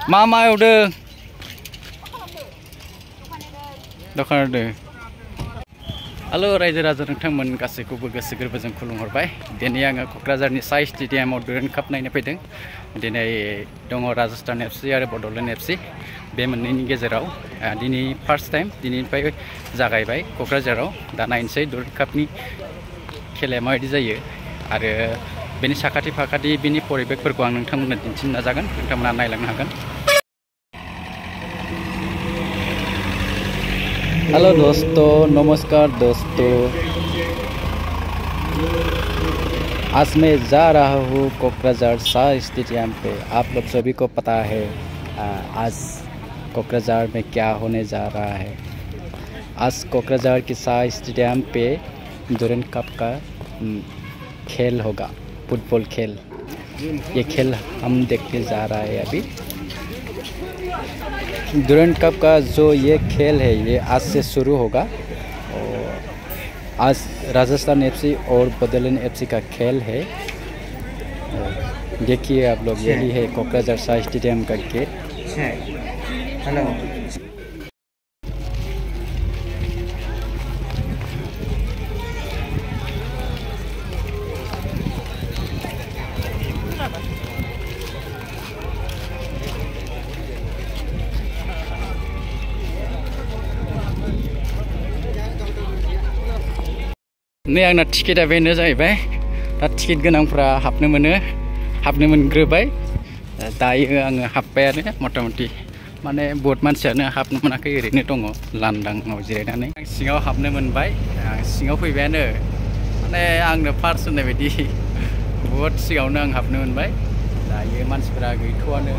मा एवदों दखानदो हेलो रायजो राजा नोंथांमोन गासैखौबो गोसो गोरबोजों खुलुमहरबाय दिनै आङो क'क्राझारनि साइ स्टेडियामाव दुरान्ड काप नायनो फैदों दिनै दङ राजस्थान एफसि आरो बड'लेण्ड एफसि बे मोननैनि गेजेराव दिनै फार्स्ट टाइम दिनैनिफ्राय जागायबाय क'क्राझाराव दा नायनोसै दुरान्ड कापनि खेलाया माबायदि जायो आरो बेनि साखाथि फाखाथि बेनि परिबेकफोरखौ आं नोंथांमोननो दिन्थिनो नाजागोन नोंथांमोना नायलांनो हागोन। हेलो दोस्तों, नमस्कार दोस्तों। आज मैं जा रहा हूँ कोकराझार साई स्टेडियम पे। आप लोग सभी को पता है आज कोकराझार में क्या होने जा रहा है। आज कोकराझार की साई स्टेडियम पे दुरान्ड कप का खेल होगा, फुटबॉल खेल। ये खेल हम देखने जा रहा है अभी। दुरान्ड कप का जो ये खेल है ये आज से शुरू होगा और आज राजस्थान एफसी और बडोलेण्ड एफसी का खेल है। देखिए आप लोग, यही है कोकराझार साई स्टेडियम का गेट। हेलो नै आंना टिकेटा बेनो जाहैबाय दा टिकेट गोनांफ्रा हाबनो मोनग्रोबाय दायो आङो हाबबायानो मथा मथि माने बहुत मानसियानो हाबनो मोनाखै ओरैनो दङ लांदांआव जिरायनानै आं सिङाव हाबनो मोनबाय आं सिङाव फैबायानो माने आंनो फार्स्ट होननाय बायदि बहुत सिगाङावनो आं हाबनो मोनबाय दायो मानसिफोरा गैथ'आनो